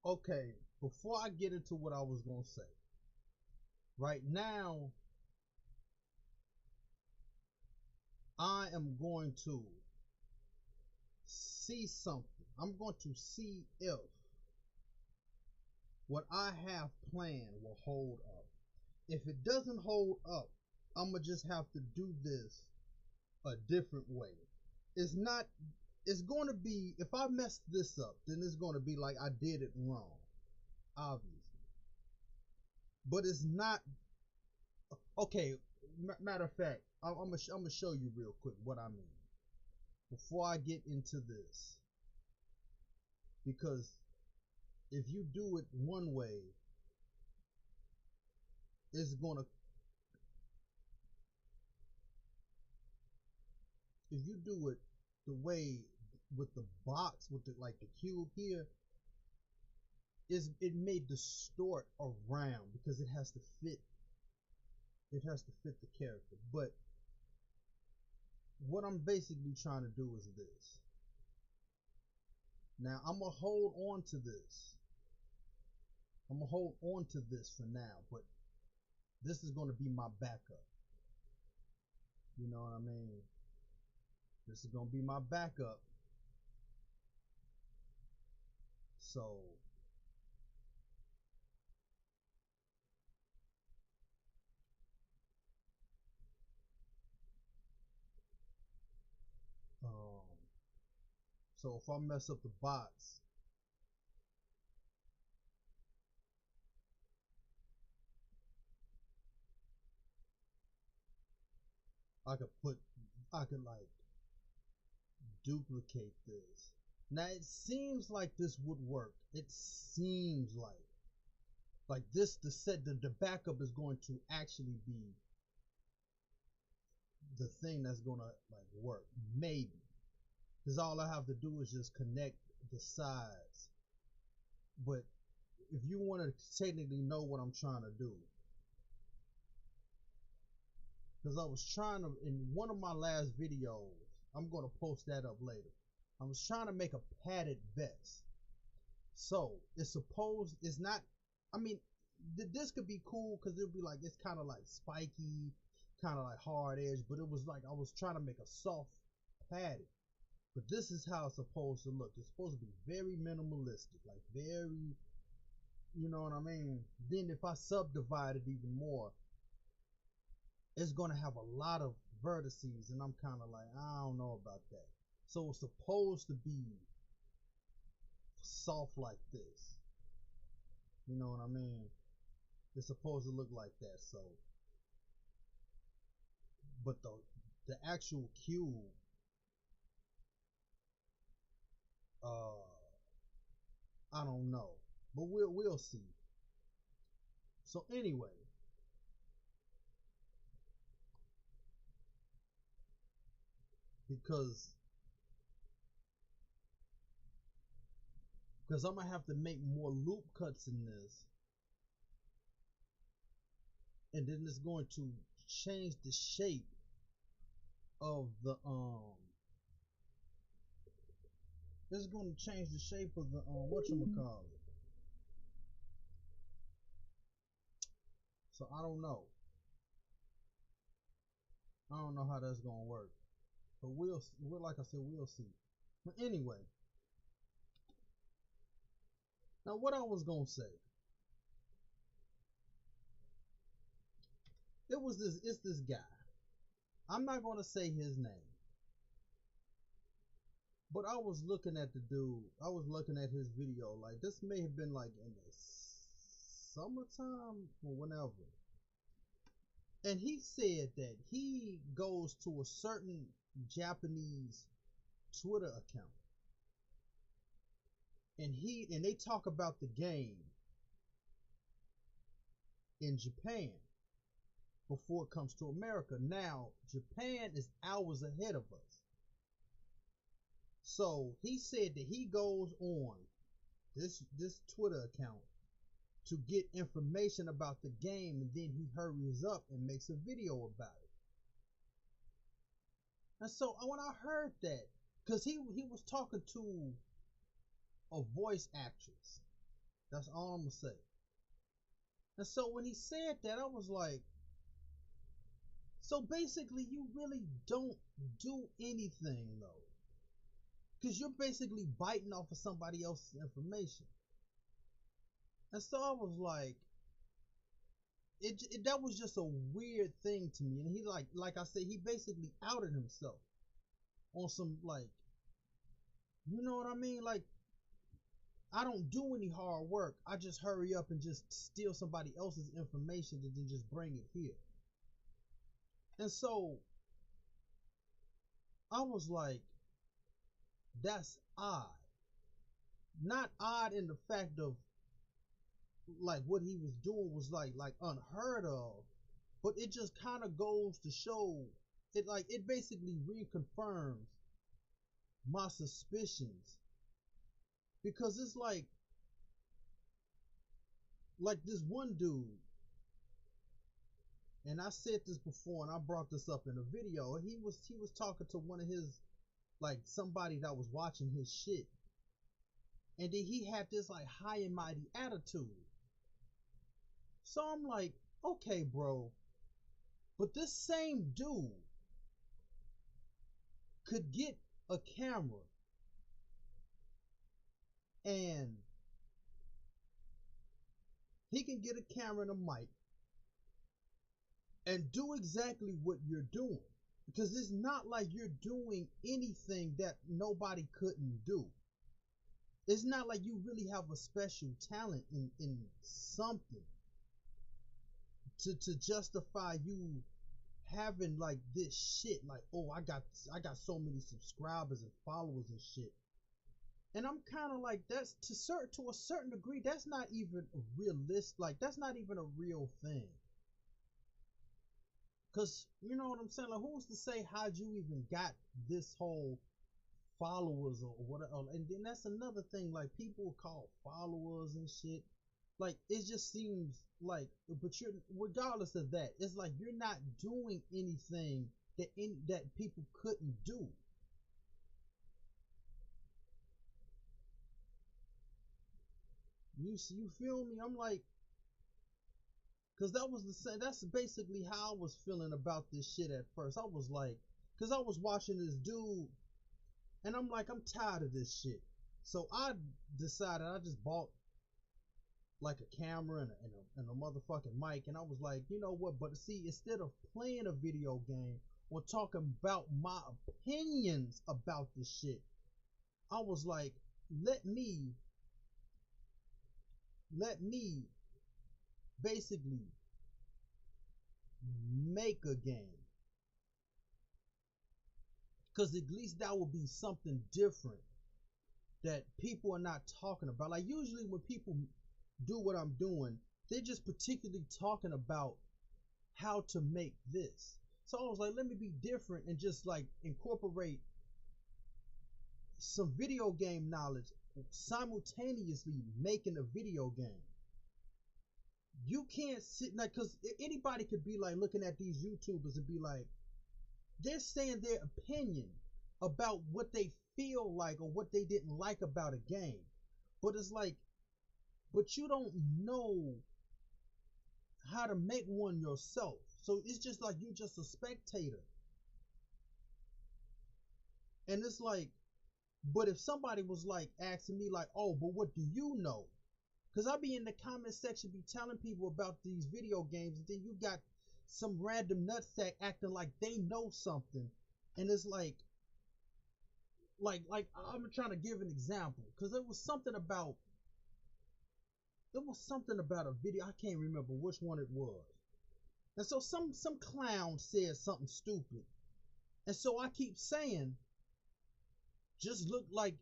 Okay, before I get into what I was gonna say, right now I am going to see something. I'm going to see if what I have planned will hold up. If it doesn't hold up, I'm gonna just have to do this a different way. It's not, it's going to be, if I mess this up, then it's going to be like I did it wrong, obviously. But it's not, okay, matter of fact, I'm gonna show you real quick what I mean before I get into this. Because if you do it one way, it's gonna, if you do it the way with the box, with the, like the cube here, is it may distort around because it has to fit the character. But what I'm basically trying to do is this. Now I'm gonna hold on to this. I'm gonna hold on to this for now, but this is gonna be my backup. You know what I mean? This is gonna be my backup. So um so if I mess up the box, I could put, I could like duplicate this. Now it seems like this would work. It seems like this, the set, the backup is going to actually be the thing that's gonna like work. Maybe. Because all I have to do is just connect the sides. But if you want to technically know what I'm trying to do, because I was trying to, in one of my last videos, I'm going to post that up later. I was trying to make a padded vest. So it's supposed, it's not, I mean, this could be cool because it'll be like, it's kind of like spiky, kind of like hard edge, but it was like I was trying to make a soft padded. But this is how it's supposed to look. It's supposed to be very minimalistic, like very, you know what I mean? Then if I subdivide it even more, it's gonna have a lot of vertices, and I'm kind of like, I don't know about that. So it's supposed to be soft like this. You know what I mean? It's supposed to look like that. So, but the actual cube, I don't know, but we'll see. So anyway, because I'm gonna have to make more loop cuts in this, and then it's going to change the shape of the it's going to change the shape of the whatchamacallit. So I don't know how that's gonna work, but we'll like I said, we'll see. But anyway, now what I was gonna say, it's this guy. I'm not gonna say his name, but I was looking at the dude. I was looking at his video. Like this may have been like in the summertime or whenever. And he said that he goes to a certain Japanese Twitter account, and they talk about the game in Japan before it comes to America. Now Japan is hours ahead of us. So he said that he goes on this Twitter account to get information about the game, and then he hurries up and makes a video about it. And so when I heard that, because he was talking to a voice actress, That's all I'm gonna say. And so when he said that, I was like, so basically you really don't do anything though. Because you're basically biting off of somebody else's information. And so I was like, that was just a weird thing to me. And he like I said, he basically outed himself on some like, you know what I mean? Like, I don't do any hard work. I just hurry up and just steal somebody else's information and then just bring it here. And so I was like, that's odd. Not odd in the fact of like what he was doing was like unheard of, but it just kind of goes to show it, like it basically reconfirms my suspicions, because it's like this one dude, and I said this before and I brought this up in a video. He was talking to one of his, like somebody that was watching his shit, and then he had this like high and mighty attitude. So I'm like, okay, bro, but this same dude could get a camera and he can get a camera and a mic and do exactly what you're doing, because it's not like you're doing anything that nobody couldn't do. It's not like you really have a special talent in something to justify you having like this shit, like, oh, I got so many subscribers and followers and shit. And I'm kind of like, that's to a certain degree, that's not even realistic. Like, that's not even a real thing. Cause you know what I'm saying? Like, who's to say how'd you even got this whole followers or whatever? And then that's another thing. Like, people call followers and shit. Like, it just seems like, but you're, regardless of that, it's like you're not doing anything that people couldn't do. You feel me? I'm like, cause that was that's basically how I was feeling about this shit at first. I was like, cause I was watching this dude, and I'm like, I'm tired of this shit. So I decided, I just bought like a camera and a motherfucking mic, and I was like, you know what? But see, instead of playing a video game or talking about my opinions about this shit, I was like, let me basically make a game, because at least that would be something different that people are not talking about. Like, usually when people do what I'm doing, they're just particularly talking about how to make this. So I was like, let me be different and just like incorporate some video game knowledge simultaneously making a video game. You can't sit like, because anybody could be like looking at these YouTubers and be like, they're saying their opinion about what they feel like or what they didn't like about a game. But it's like, but you don't know how to make one yourself. So it's just like you're just a spectator. And it's like, but if somebody was like asking me like, oh, but what do you know? Because I be in the comment section be telling people about these video games, and then you got some random nutsack acting like they know something. And it's like I'm trying to give an example, because it was something about a video. I can't remember which one it was. And so some clown said something stupid. And so I keep saying, just look like,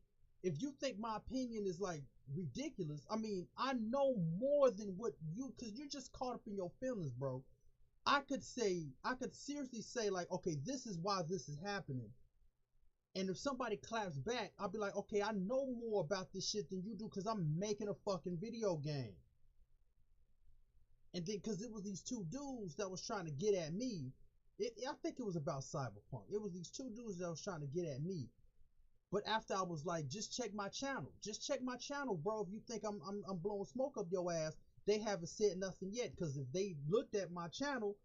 if you think my opinion is like ridiculous, I mean, I know more than what you, because you're just caught up in your feelings, bro. I could seriously say like, okay, this is why this is happening. And if somebody claps back, I'll be like, okay, I know more about this shit than you do, because I'm making a fucking video game. And then, because it was these two dudes that was trying to get at me. I think it was about Cyberpunk. It was these two dudes that was trying to get at me. But after I was like, just check my channel. Just check my channel, bro. If you think I'm blowing smoke up your ass, they haven't said nothing yet. Because if they looked at my channel,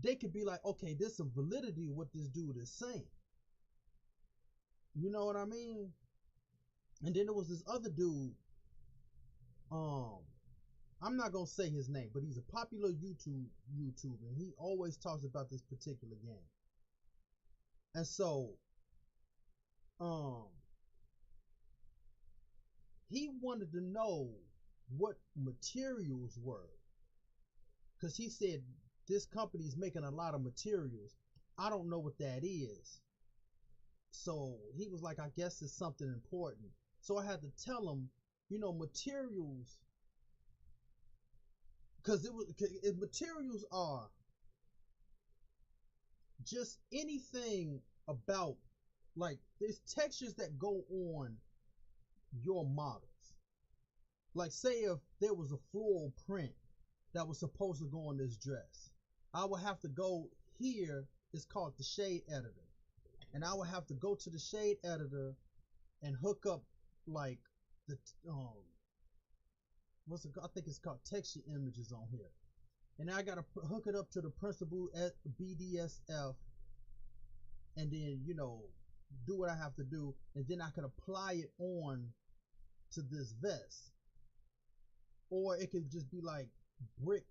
they could be like, okay, there's some validity of what this dude is saying. You know what I mean? And then there was this other dude. I'm not gonna say his name, but he's a popular YouTuber, and he always talks about this particular game. And so, um, he wanted to know what materials were, because he said this company is making a lot of materials. I don't know what that is. So he was like, I guess it's something important. So I had to tell him, materials, because materials are just anything about, like, there's textures that go on your models. Like, say if there was a floral print that was supposed to go on this dress, I would have to go here. It's called the shade editor, and I would have to go to the shade editor and hook up, like, the I think it's called texture images on here, and I gotta hook it up to the principal BDSF, and then do what I have to do, and then I can apply it on to this vest. Or it could just be like brick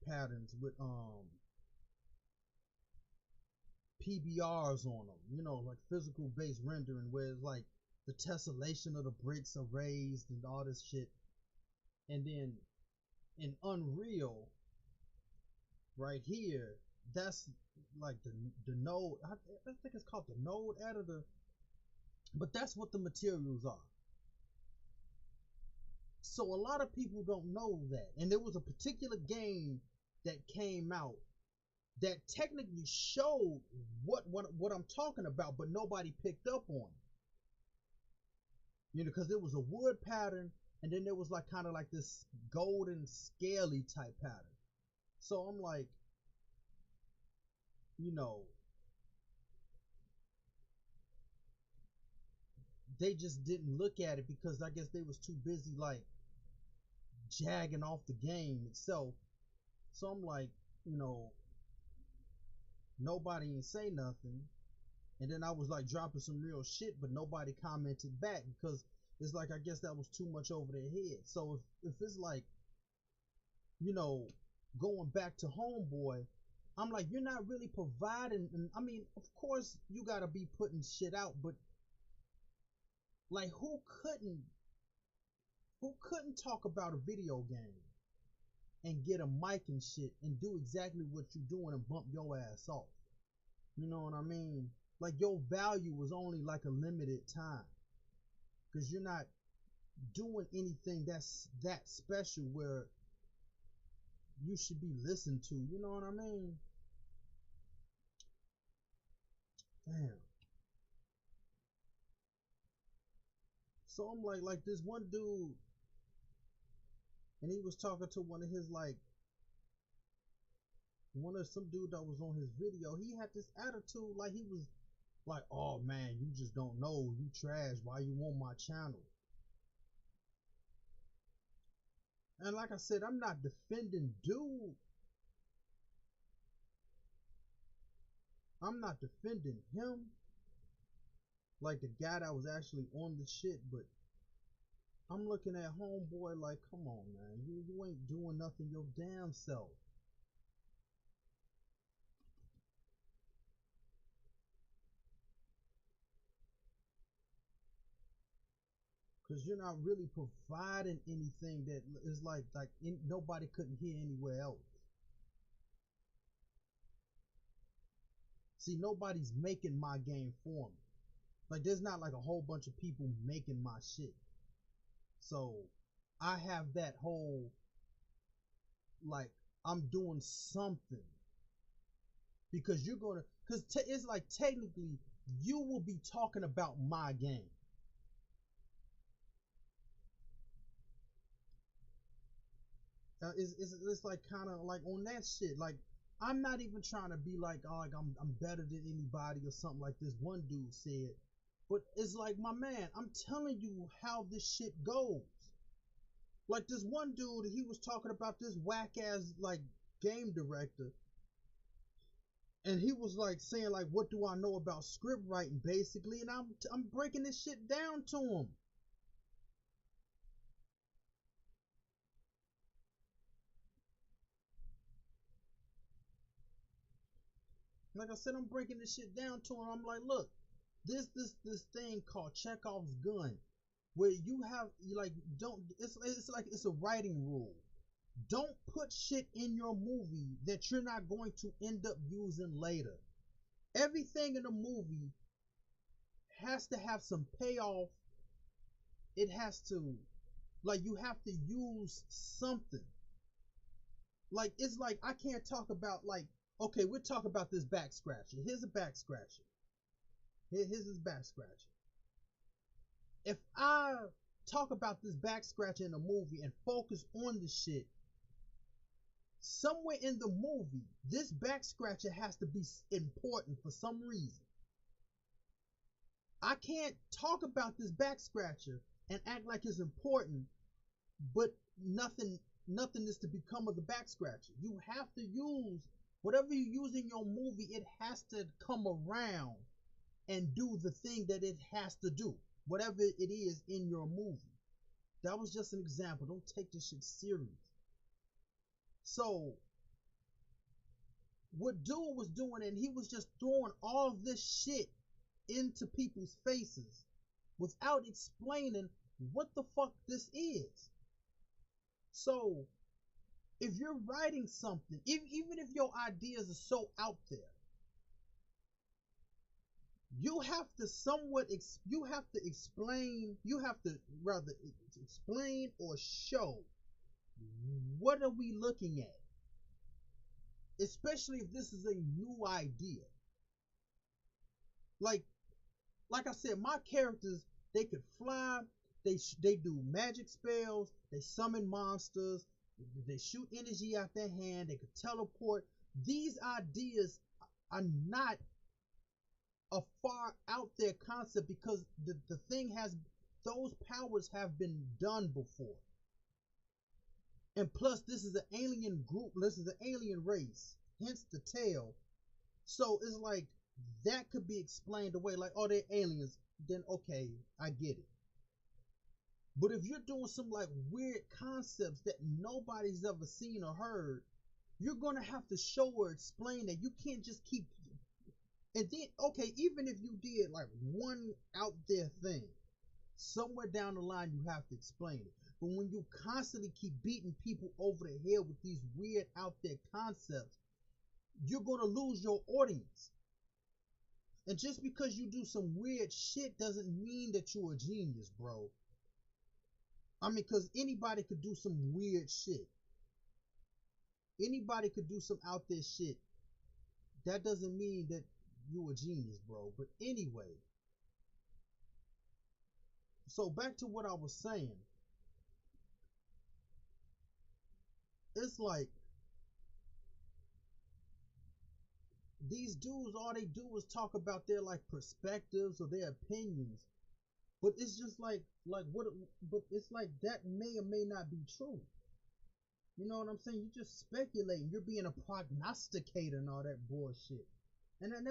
patterns with PBRs on them, like physical based rendering, where it's like the tessellation of the bricks are raised and all this shit. And then in Unreal, right here, that's like the node. I think it's called the node editor, but that's what the materials are. So a lot of people don't know that. And there was a particular game that came out that technically showed what I'm talking about, but nobody picked up on it. Because there was a wood pattern, and then there was like kind of like this golden scaly type pattern. So I'm like, they just didn't look at it, because I guess they was too busy like jagging off the game itself. So I'm like, nobody ain't say nothing. And then I was like dropping some real shit, but nobody commented back, because it's like, I guess that was too much over their head. So if it's like, going back to Homeboy, I'm like, you're not really providing. And I mean, of course you gotta be putting shit out, but like, who couldn't talk about a video game and get a mic and shit and do exactly what you're doing and bump your ass off? You know what I mean? Like, your value was only like a limited time, because you're not doing anything that's that special where you should be listened to. You know what I mean? Damn. So I'm like this one dude, and he was talking to one of his, like, some dude that was on his video. He had this attitude like he was like, oh man, you just don't know, you trash, why you on my channel? And like I said, I'm not defending dude. I'm not defending him, like the guy that was actually on the shit, but I'm looking at Homeboy like, come on, man, you ain't doing nothing your damn self. Because you're not really providing anything that is like nobody couldn't hear anywhere else. See, nobody's making my game for me. Like, there's not like a whole bunch of people making my shit. So I have that whole, like, I'm doing something. Because you're gonna, because it's like, technically you will be talking about my game. It's like kind of like on that shit. Like, I'm not even trying to be like, oh, like I'm better than anybody or something like this one dude said. But it's like, my man, I'm telling you how this shit goes. Like this one dude, he was talking about this whack ass like game director, and he was like saying like, what do I know about script writing, basically, and I'm breaking this shit down to him. Like I said, I'm breaking this shit down to him. I'm like, look, this thing called Chekhov's gun, where you have, you like, don't, it's like it's a writing rule. Don't put shit in your movie that you're not going to end up using later. Everything in a movie has to have some payoff. It has to, like, you have to use something. Like, it's like, I can't talk about, like, okay, we'll talk about this back scratcher. Here's a back scratcher. Here's his back scratcher. If I talk about this back scratcher in a movie and focus on the shit, somewhere in the movie, this back scratcher has to be important for some reason. I can't talk about this back scratcher and act like it's important, but nothing is to become of the back scratcher. You have to use whatever you use in your movie. It has to come around and do the thing that it has to do, whatever it is in your movie. That was just an example. Don't take this shit serious. So what dude was doing, and he was just throwing all this shit into people's faces without explaining what the fuck this is. So if you're writing something, even if your ideas are so out there, you have to somewhat you have to explain, you have to rather explain or show what are we looking at, especially if this is a new idea. Like I said, my characters, they could fly, they do magic spells, they summon monsters, they shoot energy out their hand, they could teleport. These ideas are not a far out there concept, because the thing has, those powers have been done before. And plus, this is an alien group, this is an alien race, hence the tail. So it's like, that could be explained away, like, oh, they're aliens, then okay, I get it. But if you're doing some like weird concepts that nobody's ever seen or heard, you're gonna have to show or explain that. You can't just keep, and then, okay, even if you did like one out there thing, somewhere down the line you have to explain it. But when you constantly keep beating people over the head with these weird out there concepts, you're gonna lose your audience. And just because you do some weird shit doesn't mean that you're a genius, bro. I mean, because anybody could do some weird shit. Anybody could do some out there shit. That doesn't mean that you're a genius, bro. But anyway, so back to what I was saying. It's like, these dudes, all they do is talk about their like perspectives or their opinions. But it's just like what, but it's like that may or may not be true. You know what I'm saying? You're just speculating. You're being a prognosticator and all that bullshit. And then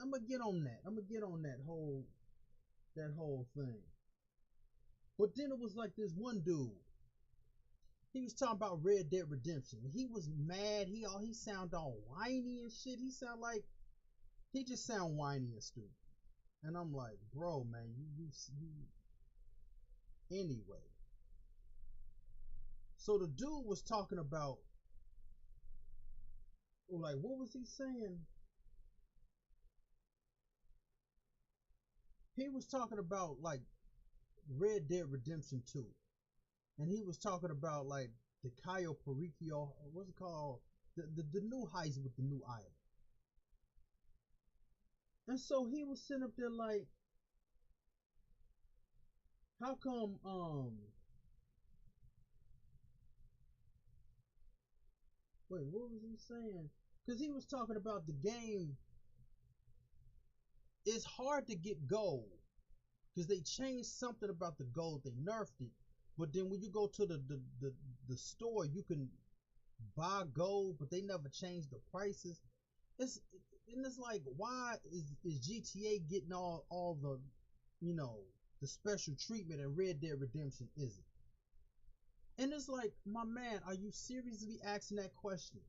I'm gonna get on that. I'm gonna get on that whole thing. But then it was like this one dude. He was talking about Red Dead Redemption. He was mad. He sound all whiny and shit. He just sound whiny and stupid. And I'm like, bro, man, you anyway. So the dude was talking about, like, what was he saying? He was talking about like Red Dead Redemption 2. And he was talking about like the Cayo Perico, what's it called? The new heist with the new island. And so he was sitting up there like, how come wait, what was he saying? Because he was talking about the game. It's hard to get gold, because they changed something about the gold. They nerfed it, but then when you go to the store, you can buy gold, but they never changed the prices. It's and it's like, why is GTA getting all the, the special treatment and Red Dead Redemption isn't? And it's like, my man, are you seriously asking that question?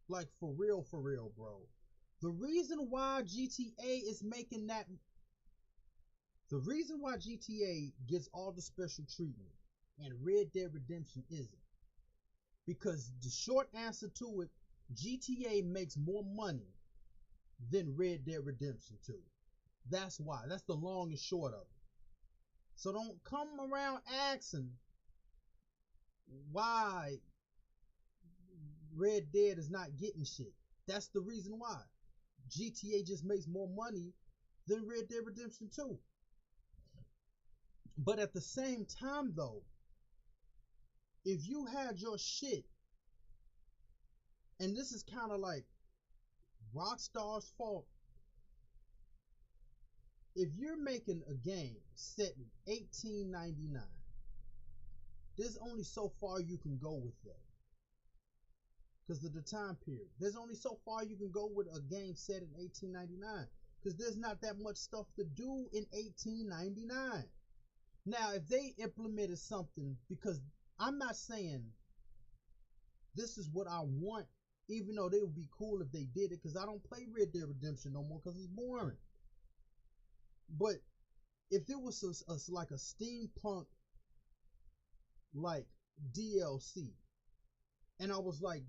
Like, for real, bro. The reason why GTA is making that, the reason why GTA gets all the special treatment and Red Dead Redemption isn't, because the short answer to it, GTA makes more money than Red Dead Redemption 2. That's why. That's the long and short of it. So don't come around asking why Red Dead is not getting shit. That's the reason why. GTA just makes more money than Red Dead Redemption 2. But at the same time, though, if you had your shit, and this is kind of like Rockstar's fault, if you're making a game set in 1899, there's only so far you can go with that. Because of the time period. There's only so far you can go with a game set in 1899. Because there's not that much stuff to do in 1899. Now, if they implemented something, because I'm not saying this is what I want, even though they would be cool if they did it, because I don't play Red Dead Redemption no more because it's boring. But if it was like a steampunk like DLC, and I was like,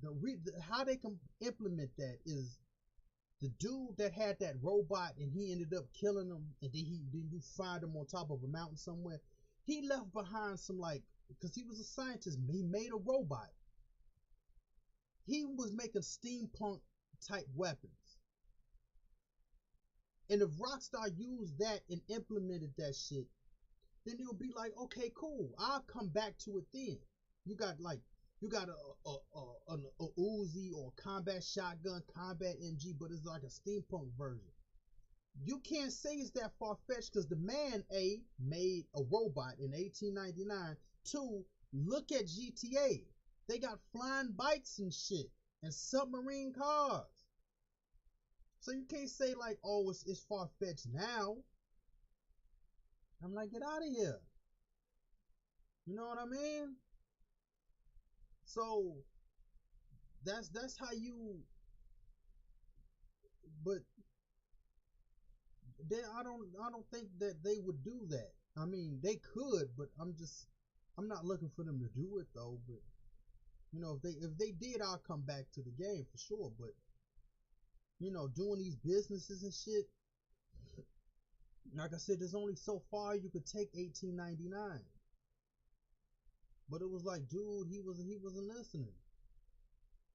how they can implement that is the dude that had that robot and he ended up killing him, and then you find him on top of a mountain somewhere. He left behind some, like, because he was a scientist, he made a robot. He was making steampunk type weapons. And if Rockstar used that and implemented that shit, then it'll be like, okay, cool, I'll come back to it then. You got a Uzi or combat shotgun, combat MG, but it's like a steampunk version. You can't say it's that far-fetched because the man, A, made a robot in 1899. 2, look at GTA. They got flying bikes and shit and submarine cars. So you can't say like, oh, it's far-fetched now. I'm like, get out of here. You know what I mean? So that's how you, but then I don't think that they would do that. I mean, they could, but I'm not looking for them to do it though. But if they did, I'll come back to the game for sure. But doing these businesses and shit, like I said, there's only so far you could take 1899. But it was like, dude, he wasn't listening.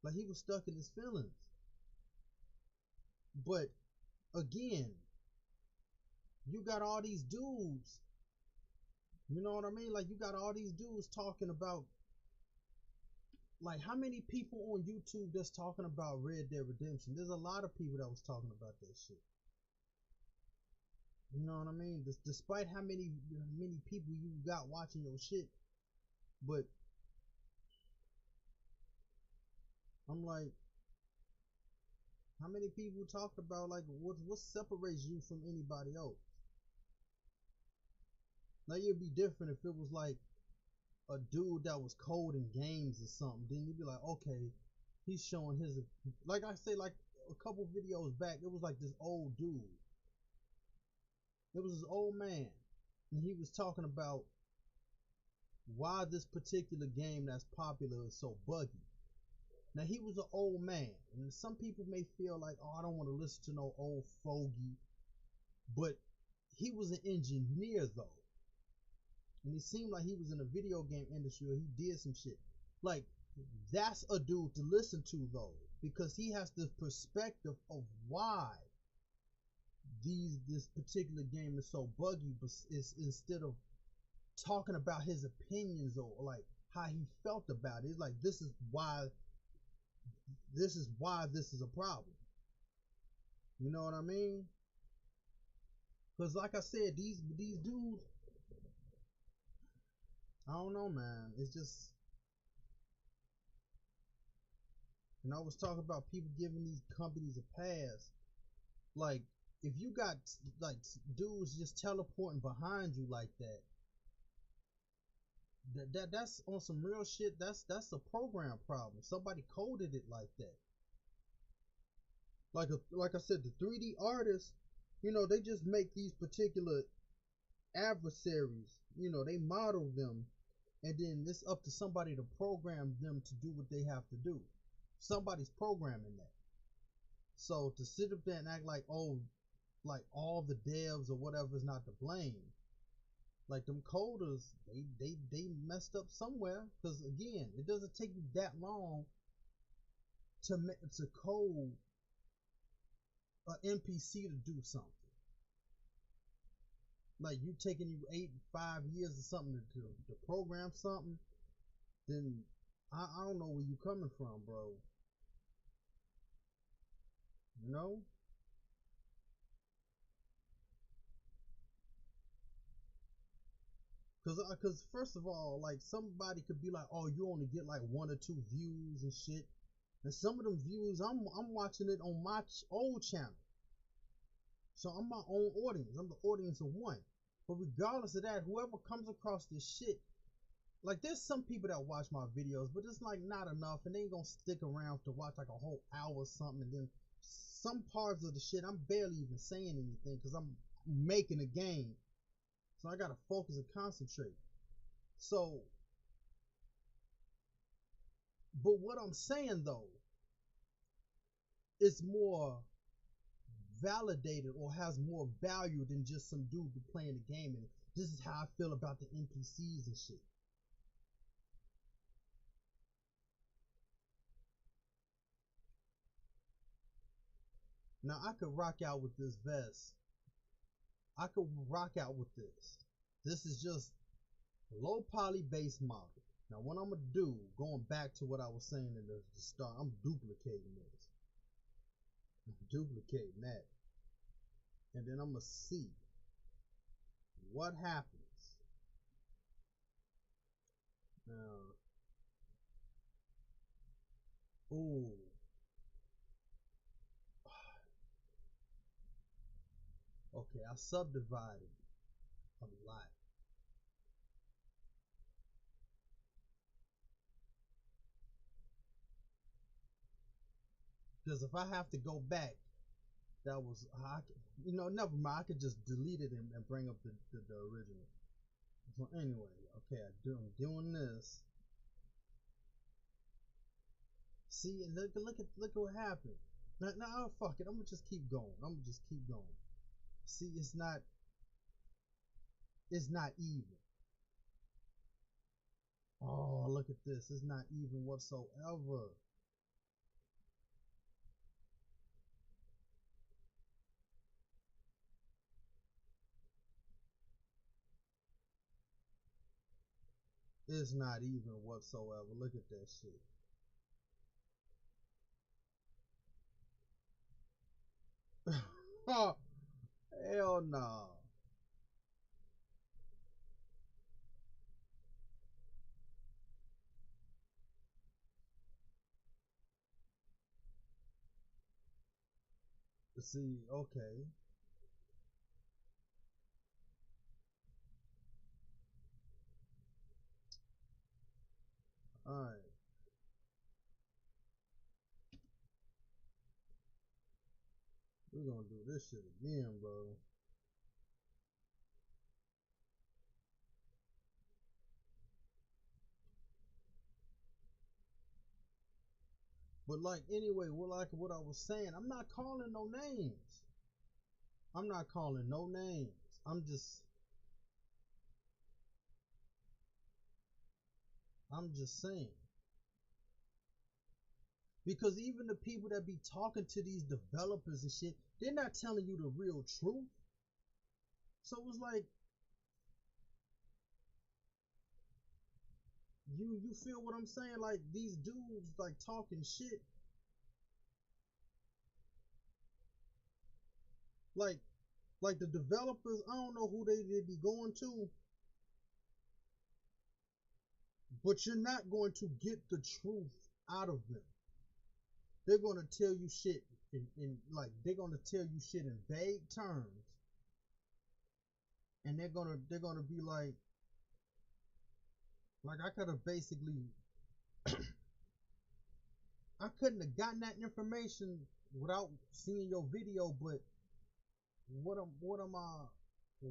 Like, he was stuck in his feelings. But again, you got all these dudes, you know what I mean? Like, you got all these dudes talking about, like, how many people on YouTube that's talking about Red Dead Redemption? There's a lot of people that was talking about that shit. You know what I mean? Despite how many people you got watching your shit, but I'm like, how many people talked about, like, what separates you from anybody else? Now, it'd be different if it was like a dude that was coding games or something. Then you'd be like, okay, he's showing his, like I say, like a couple videos back, it was like this old dude. It was this old man, and he was talking about why this particular game that's popular is so buggy. Now, he was an old man, and some people may feel like, oh, I don't want to listen to no old fogey, but he was an engineer though, and he seemed like he was in the video game industry, or he did some shit. Like, that's a dude to listen to though, because he has the perspective of why this particular game is so buggy, but it's, instead of talking about his opinions or like how he felt about it, it's like, this is why this is a problem. You know what I mean? Cause like I said, these dudes, I don't know, man. It's just, and I was talking about people giving these companies a pass. Like, if you got like dudes just teleporting behind you like that, that's on some real shit. That's a program problem. Somebody coded it like that. Like I said, the 3D artists, they just make these particular adversaries. They model them, and then it's up to somebody to program them to do what they have to do. Somebody's programming that. So to sit up there and act like, oh, like all the devs or whatever is not to blame. Like them coders, they messed up somewhere. Because again, it doesn't take you that long to code an NPC to do something. Like you taking you 5 years or something to program something, then I don't know where you coming from, bro. You know? Cause first of all, like somebody could be like, oh, you only get like 1 or 2 views and shit, and some of them views, I'm watching it on my old channel, so I'm my own audience. I'm the audience of one. But regardless of that, whoever comes across this shit, like there's some people that watch my videos, but it's like not enough, and they ain't gonna stick around to watch like a whole hour or something. And then some parts of the shit, I'm barely even saying anything because I'm making a game. So I gotta focus and concentrate. So, but what I'm saying though is more validated or has more value than just some dude playing the game. And this is how I feel about the NPCs and shit. Now I could rock out with this vest. I could rock out with this. This is just low poly base model. Now what I'm gonna do, going back to what I was saying in the start, I'm duplicating this. I'm duplicating that. And then I'm gonna see what happens. Now, ooh. Okay, I subdivided a lot. Because if I have to go back, that was, never mind. I could just delete it and bring up the original. So anyway, okay, I'm doing this. See, and look at what happened. Now, fuck it. I'm gonna just keep going. See, it's not even. Oh, look at this. It's not even whatsoever. It's not even whatsoever. Look at that shit. Oh, hell no. See, okay. Alright. We're gonna do this shit again, bro. But like anyway, what I was saying, I'm not calling no names. I'm not calling no names. I'm just saying. Because even the people that be talking to these developers and shit, they're not telling you the real truth. So it was like, you feel what I'm saying? Like these dudes like talking shit. Like Like the developers, I don't know who they be going to, but you're not going to get the truth out of them. They're gonna tell you shit in like they're gonna tell you shit in vague terms, and they're gonna be like I could have basically I couldn't have gotten that information without seeing your video, but what am I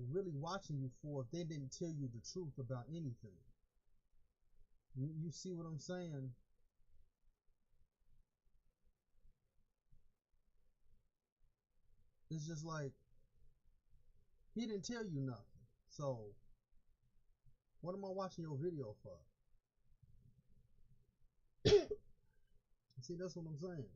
really watching you for if they didn't tell you the truth about anything? You see what I'm saying? It's just like he didn't tell you nothing. So what am I watching your video for? See, that's what I'm saying.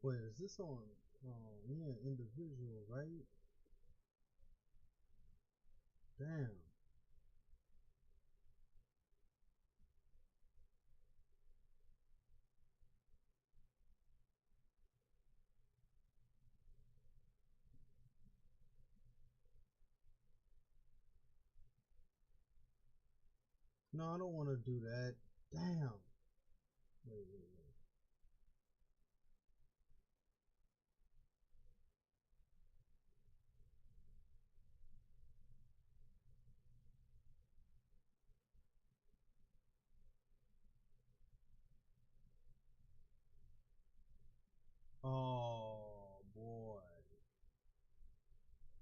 Wait, is this on? Yeah, individual, right? Damn. No, I don't want to do that. Damn. Wait. Oh boy.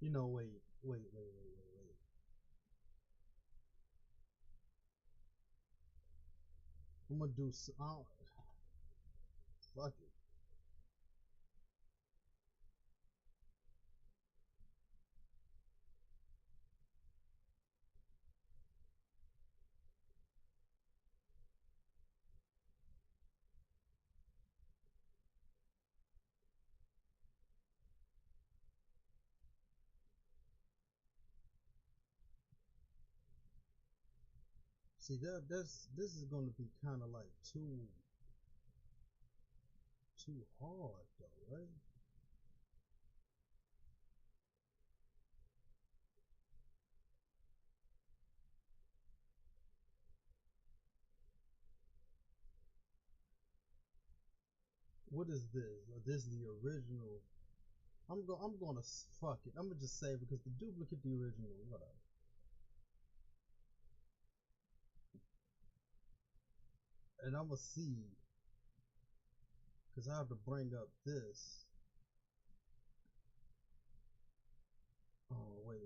Wait. I'm gonna do. Fuck it. See this is gonna be kind of like too hard though, right? What is this? This is the original. I'm gonna fuck it. I'm gonna just say because the duplicate the original. Whatever. And I'm gonna see because I have to bring up this. Oh wait.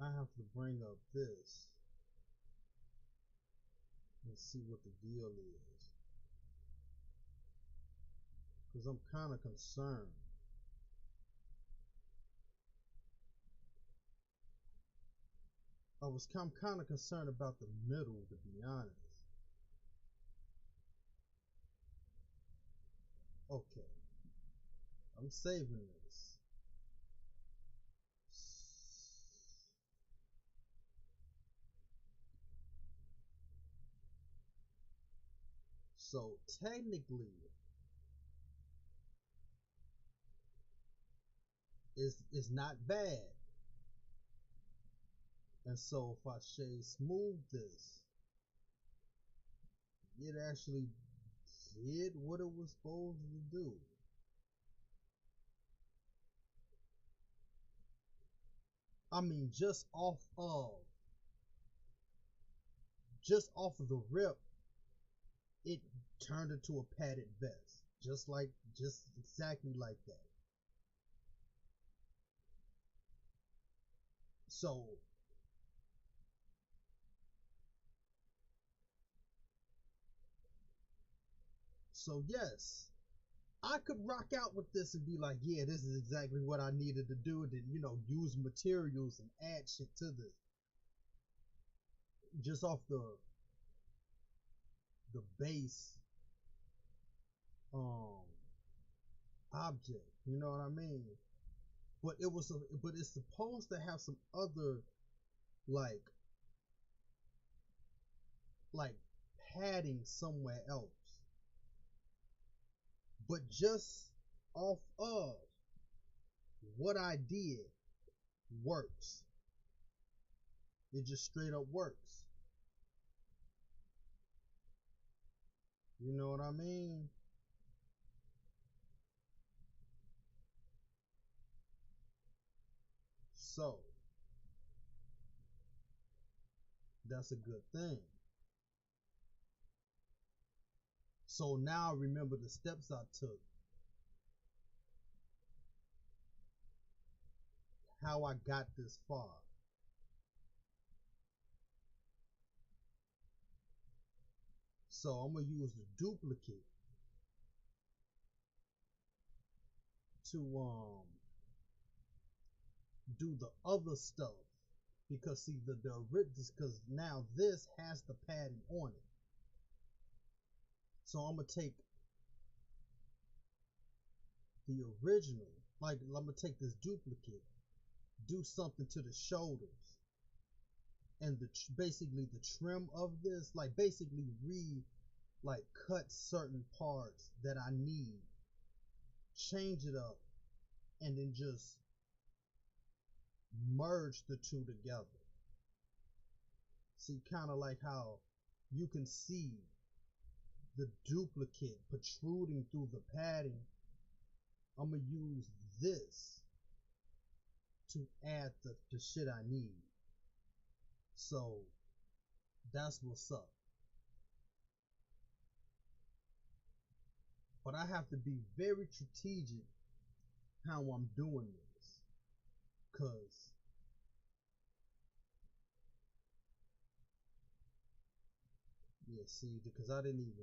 I have to bring up this and see what the deal is because I'm kind of concerned. I'm kind of concerned about the middle, to be honest. Okay, I'm saving this. So technically, it's not bad. And so if I shade smooth this, it actually did what it was supposed to do. I mean, just off of the rip, it turned into a padded vest, just exactly like that. So yes, I could rock out with this and be like, yeah, this is exactly what I needed to do, and then use materials and add shit to this. just off the base object, you know what I mean? But but it's supposed to have some other like like padding somewhere else. But just off of what I did works. It just straight up works. You know what I mean? So that's a good thing. So now remember the steps I took, how I got this far. So I'm gonna use the duplicate to do the other stuff, because see the because now this has the padding on it. So I'm gonna take the original, like I'm gonna take this duplicate, do something to the shoulders, and basically the trim of this, like basically like cut certain parts that I need, change it up, and then just merge the two together. See, kind of like how you can see the duplicate protruding through the padding. I'm gonna use this to add the shit I need. So that's what's up. But I have to be very strategic how I'm doing this, cause yeah, see, because I didn't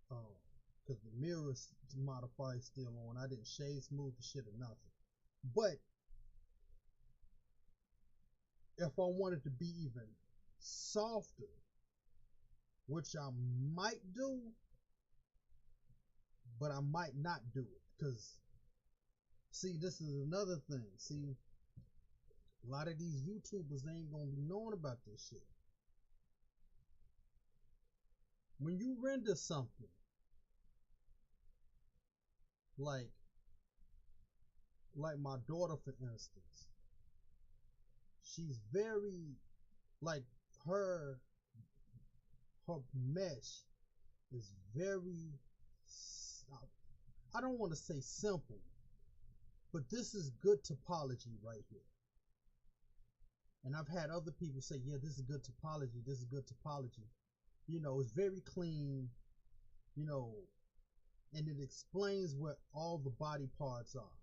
cause the mirror modifier is still on. I didn't shade smooth the shit or nothing. But if I wanted to be even softer, which I might do, but I might not do it, because see, this is another thing. See, a lot of these YouTubers, they ain't gonna be knowing about this shit. When you render something, like my daughter for instance, she's very like her mesh is very, I don't want to say simple, but this is good topology right here. And I've had other people say, yeah, this is good topology, this is good topology. You know, it's very clean, you know, and it explains where all the body parts are.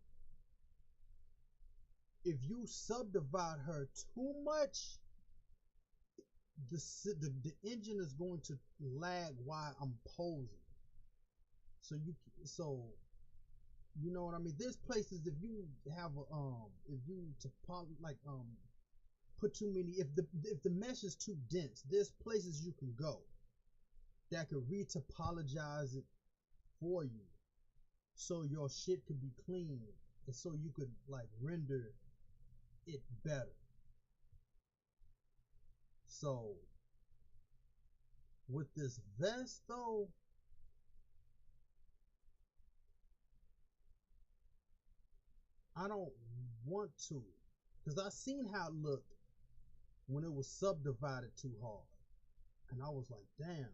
If you subdivide her too much, the engine is going to lag while I'm posing. So you know what I mean. There's places, if you have if you put too many, if the mesh is too dense, there's places you can go that could retopologize it for you, so your shit could be clean, and so you could like render it better. So with this vest though, I don't want to, because I seen how it looked when it was subdivided too hard, and I was like, damn.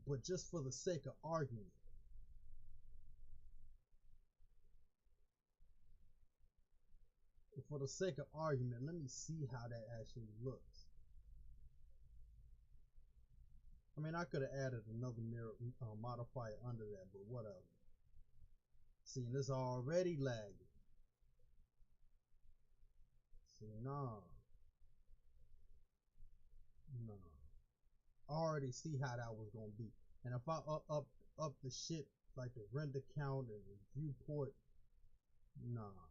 But just for the sake of argument, let me see how that actually looks. I mean, I could have added another mirror modifier under that, but whatever. See, this already lagging. See, nah. I already see how that was gonna be. And if I up the shit, like the render count and the viewport, nah.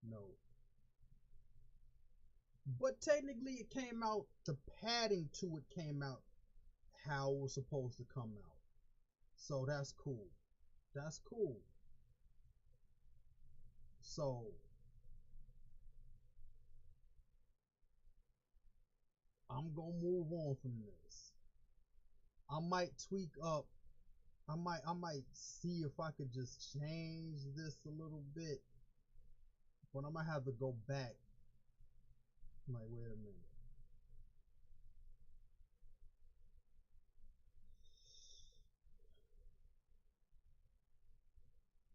No. But technically it came out, the padding to it came out how it was supposed to come out. So that's cool. That's cool. So I'm gonna move on from this. I might tweak up. I might see if I could just change this a little bit, but I might have to go back. I'm like, wait a minute.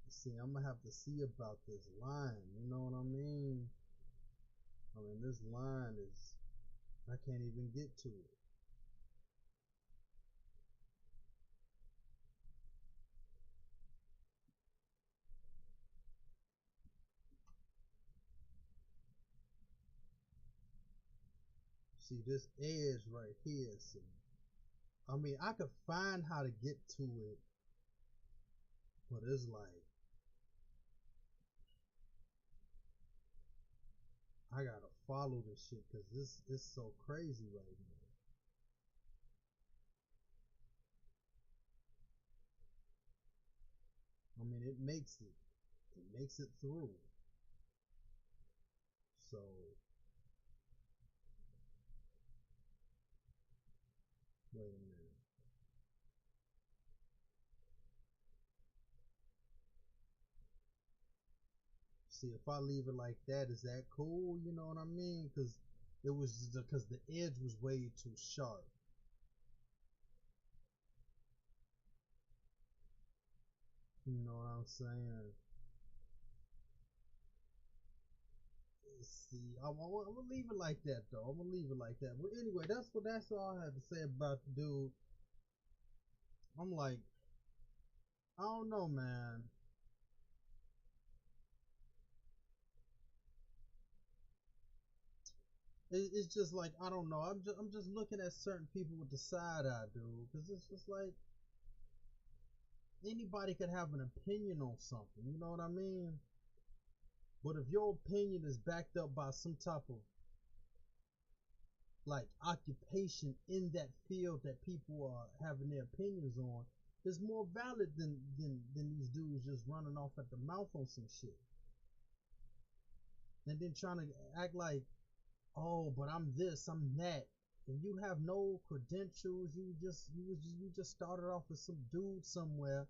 See, I'm gonna have to see about this line. You know what I mean? I mean, this line is, I can't even get to it. See, this edge right here, see. I mean, I could find how to get to it, but it's like, I gotta follow this shit because this is so crazy right now. I mean, it makes it through. So, wait a minute. See, if I leave it like that, is that cool? You know what I mean? Because it was because the edge was way too sharp. You know what I'm saying? See, I'm gonna leave it like that though. I'm gonna leave it like that. But anyway, that's all I had to say about the dude. I'm like, I don't know, man. It's just like I don't know. I'm just looking at certain people with the side eye, dude, because it's just like anybody could have an opinion on something. You know what I mean? But if your opinion is backed up by some type of like occupation in that field that people are having their opinions on, is more valid than these dudes just running off at the mouth on some shit and then trying to act like, oh, but I'm this, I'm that, and you have no credentials. You just started off with some dude somewhere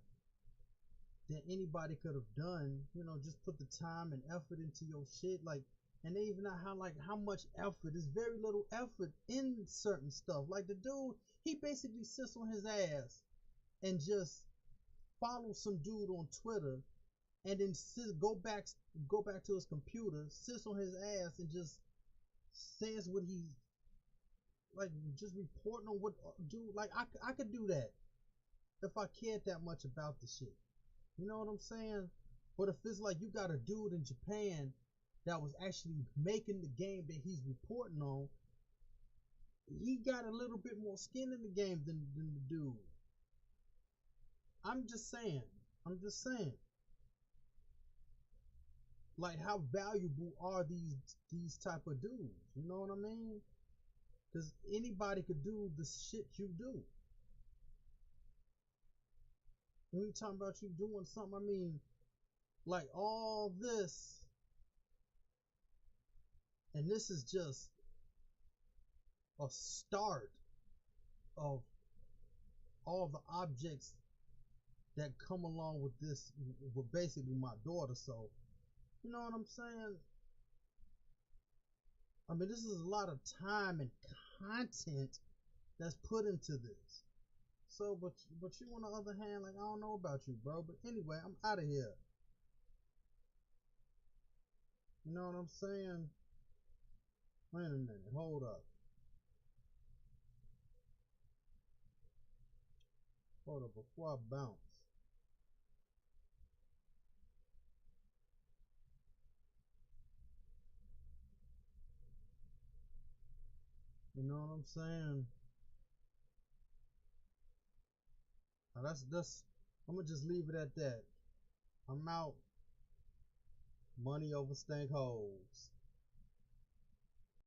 that anybody could have done. Just put the time and effort into your shit, like, and they even know how much effort. There's very little effort in certain stuff. Like the dude, he basically sits on his ass and just follows some dude on Twitter, and then go back to his computer, sits on his ass, and just says what he like, just reporting on what dude. Like I could do that if I cared that much about the shit. You know what I'm saying? But if it's like you got a dude in Japan that was actually making the game that he's reporting on, he got a little bit more skin in the game than the dude. I'm just saying. I'm just saying. Like, how valuable are these type of dudes? You know what I mean? Because anybody could do the shit you do. When you talking about you doing something, I mean, like all this, and this is just a start of all the objects that come along with this, with basically my daughter. So, you know what I'm saying? I mean, this is a lot of time and content that's put into this. So, but you on the other hand, like, I don't know about you, bro. But anyway, I'm out of here. You know what I'm saying? Wait a minute, hold up. Hold up, before I bounce. You know what I'm saying? Now that's I'm gonna just leave it at that. I'm out. Money over stank holes.